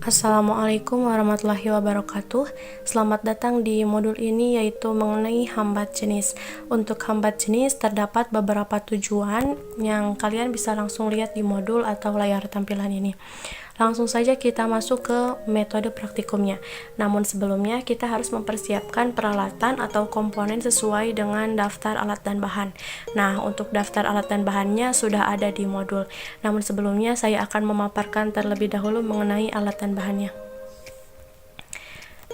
Assalamualaikum warahmatullahi wabarakatuh. Selamat datang di modul ini, yaitu mengenai hambat jenis. Untuk hambat jenis terdapat beberapa tujuan yang kalian bisa langsung lihat di modul atau layar tampilan ini. Langsung saja kita masuk ke metode praktikumnya. Namun sebelumnya kita harus mempersiapkan peralatan atau komponen sesuai dengan daftar alat dan bahan. Nah, untuk daftar alat dan bahannya sudah ada di modul. Namun sebelumnya saya akan memaparkan terlebih dahulu mengenai alat dan bahannya.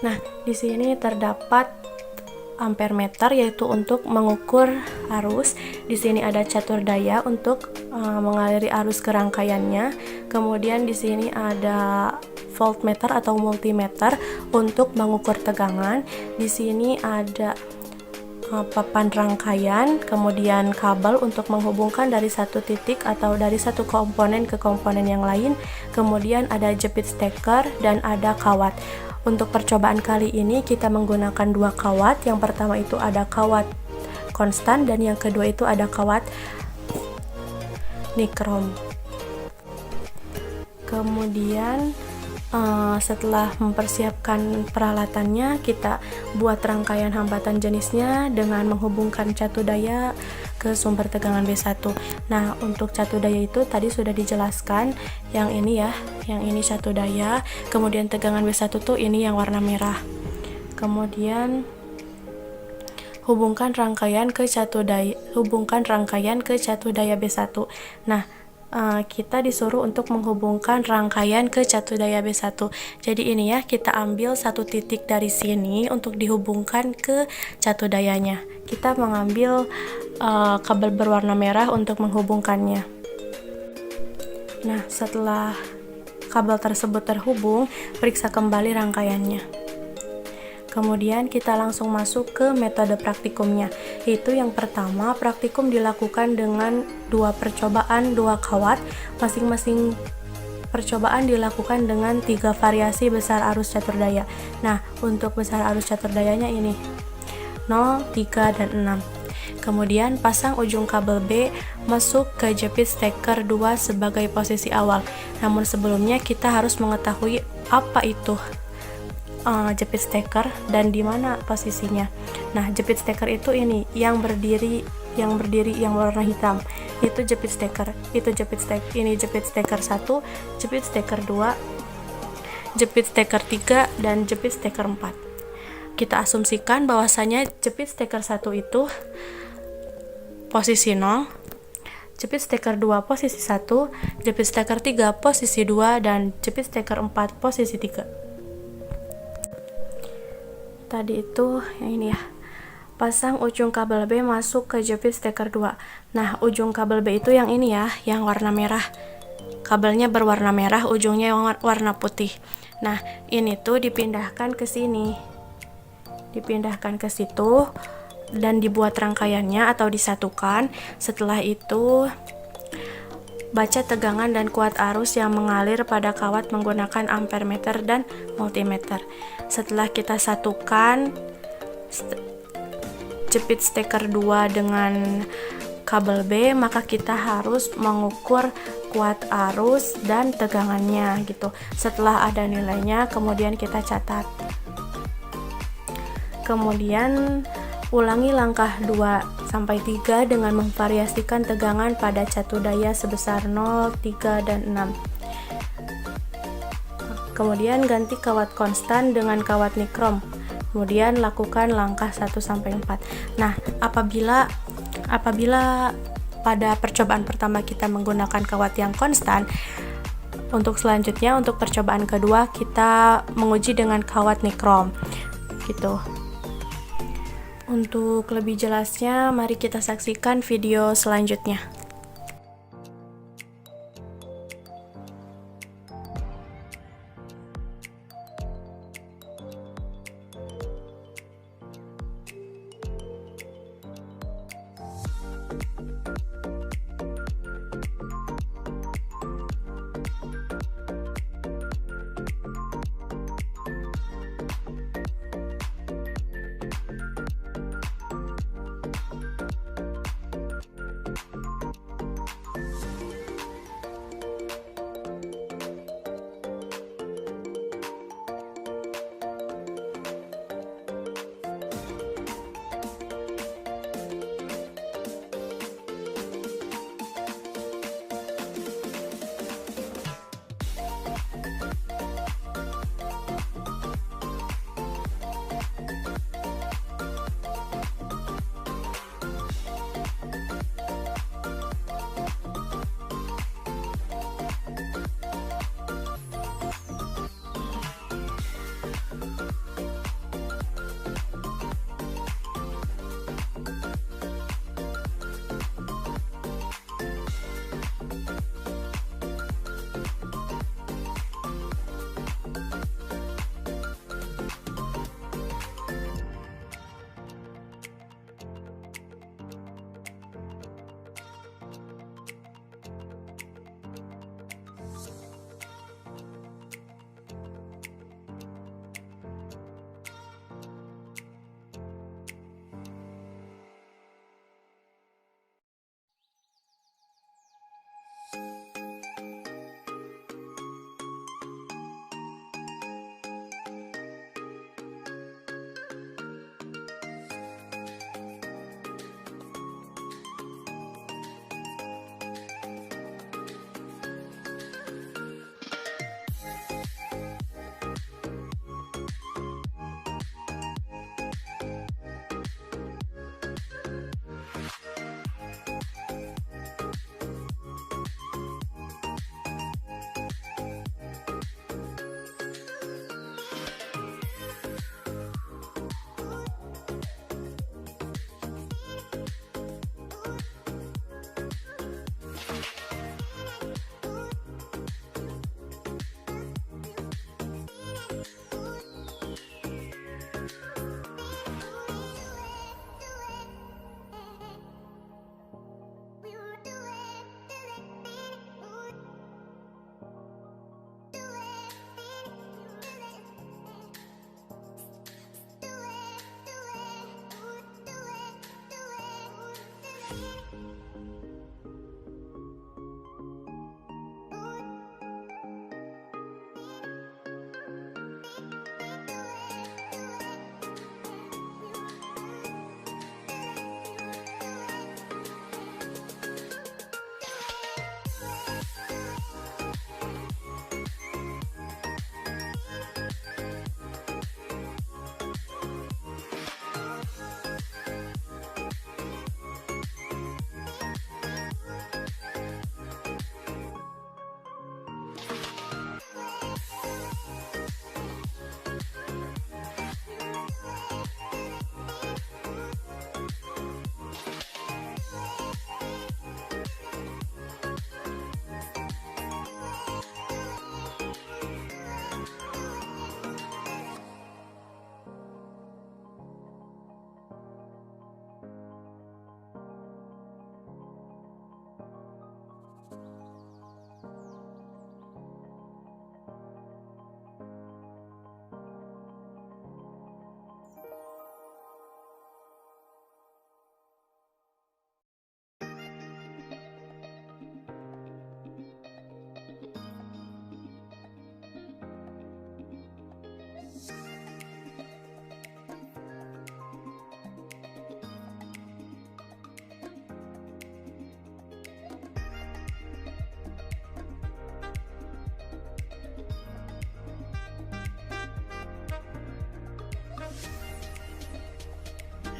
Nah, di sini terdapat ampere meter, yaitu untuk mengukur arus. Di sini ada catur daya untuk mengaliri arus ke rangkaiannya. Kemudian di sini ada voltmeter atau multimeter untuk mengukur tegangan. Di sini ada papan rangkaian, kemudian kabel untuk menghubungkan dari satu titik atau dari satu komponen ke komponen yang lain. Kemudian ada jepit steker dan ada kawat. Untuk percobaan kali ini kita menggunakan dua kawat. Yang pertama itu ada kawat konstan dan yang kedua itu ada kawat nikrom. Kemudian setelah mempersiapkan peralatannya, kita buat rangkaian hambatan jenisnya dengan menghubungkan catu daya ke sumber tegangan B1. Nah, untuk catu daya itu tadi sudah dijelaskan, yang ini ya, yang ini catu daya, kemudian tegangan B1 tuh ini yang warna merah. Kemudian hubungkan rangkaian ke catu daya B1. Nah, kita disuruh untuk menghubungkan rangkaian ke catu daya B1. Jadi ini ya, kita ambil satu titik dari sini untuk dihubungkan ke catu dayanya. Kita mengambil kabel berwarna merah untuk menghubungkannya. Nah, setelah kabel tersebut terhubung, periksa kembali rangkaiannya. Kemudian kita langsung masuk ke metode praktikumnya. Itu yang pertama, praktikum dilakukan dengan dua percobaan, dua kawat. Masing-masing percobaan dilakukan dengan 3 variasi besar arus catur daya. Nah, untuk besar arus catur dayanya ini 0, 3, dan 6. Kemudian pasang ujung kabel B masuk ke jepit steker 2 sebagai posisi awal. Namun sebelumnya kita harus mengetahui apa itu jepit steker dan di mana posisinya. Nah, jepit steker itu ini yang berdiri yang warna hitam. Itu jepit steker. Ini jepit steker 1, jepit steker 2, jepit steker 3, dan jepit steker 4. Kita asumsikan bahwasanya jepit steker 1 itu posisi 0, jepit steker 2 posisi 1, jepit steker 3 posisi 2, dan jepit steker 4 posisi 3. Tadi itu yang ini ya. Pasang ujung kabel B masuk ke jepit steker 2. Nah, ujung kabel B itu yang ini ya, yang warna merah. Kabelnya berwarna merah, ujungnya yang warna putih. Nah, ini tuh dipindahkan ke sini. Dipindahkan ke situ dan dibuat rangkaiannya atau disatukan. Setelah itu baca tegangan dan kuat arus yang mengalir pada kawat menggunakan ampere meter dan multimeter. Setelah kita satukan jepit steker 2 dengan kabel B, maka kita harus mengukur kuat arus dan tegangannya gitu. Setelah ada nilainya, kemudian kita catat. Kemudian ulangi langkah 2-3 dengan memvariasikan tegangan pada catu daya sebesar 0, 3, dan 6. Kemudian ganti kawat konstan dengan kawat nikrom. Kemudian lakukan langkah 1-4. Nah, apabila pada percobaan pertama kita menggunakan kawat yang konstan, untuk selanjutnya untuk percobaan kedua kita menguji dengan kawat nikrom gitu. Untuk lebih jelasnya, mari kita saksikan video selanjutnya.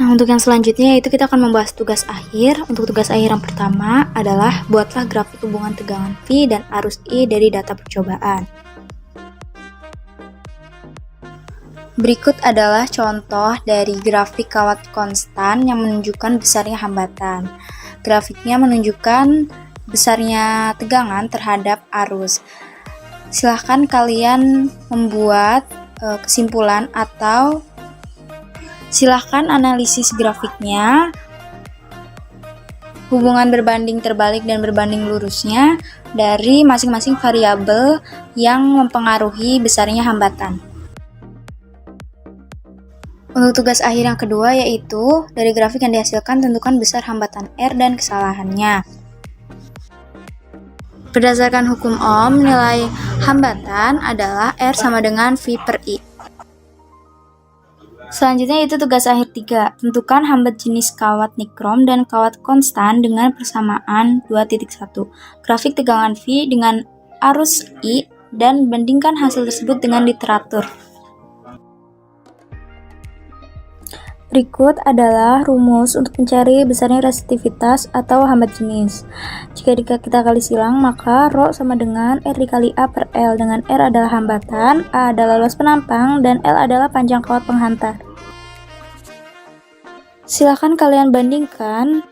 Nah, untuk yang selanjutnya yaitu kita akan membahas tugas akhir. Untuk tugas akhir yang pertama adalah buatlah grafik hubungan tegangan V dan arus I dari data percobaan. Berikut adalah contoh dari grafik kawat konstan yang menunjukkan besarnya hambatan. Grafiknya menunjukkan besarnya tegangan terhadap arus. Silahkan kalian membuat kesimpulan atau silahkan analisis grafiknya, hubungan berbanding terbalik dan berbanding lurusnya dari masing-masing variabel yang mempengaruhi besarnya hambatan. Untuk tugas akhir yang kedua yaitu dari grafik yang dihasilkan tentukan besar hambatan R dan kesalahannya. Berdasarkan hukum Ohm, nilai hambatan adalah R sama dengan V per I. Selanjutnya itu tugas akhir 3. Tentukan hambat jenis kawat nikrom dan kawat konstan dengan persamaan 2.1. Grafik tegangan V dengan arus I dan bandingkan hasil tersebut dengan literatur. Berikut adalah rumus untuk mencari besarnya resistivitas atau hambat jenis. Jika kita kali silang, maka Rho sama dengan R dikali A per L, dengan R adalah hambatan, A adalah luas penampang, dan L adalah panjang kawat penghantar. Silakan kalian bandingkan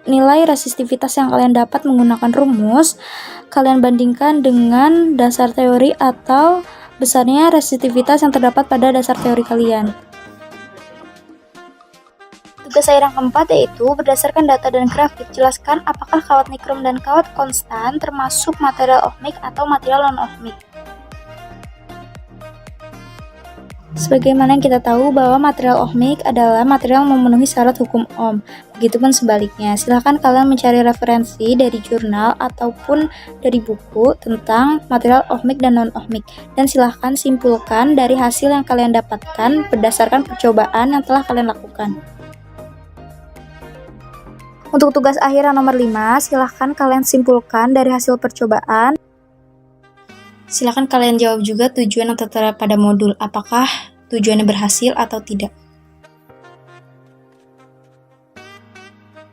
nilai resistivitas yang kalian dapat menggunakan rumus, kalian bandingkan dengan dasar teori atau besarnya resistivitas yang terdapat pada dasar teori kalian. Tugas akhir yang keempat yaitu berdasarkan data dan grafik, jelaskan apakah kawat nikrom dan kawat konstan termasuk material ohmik atau material non-ohmik. Sebagaimana yang kita tahu bahwa material ohmik adalah material yang memenuhi syarat hukum Ohm. Begitupun sebaliknya, silahkan kalian mencari referensi dari jurnal ataupun dari buku tentang material ohmik dan non-ohmik, dan silahkan simpulkan dari hasil yang kalian dapatkan berdasarkan percobaan yang telah kalian lakukan. Untuk tugas akhir yang nomor 5, silahkan kalian simpulkan dari hasil percobaan. Silahkan kalian jawab juga tujuan yang tertera pada modul, apakah tujuannya berhasil atau tidak.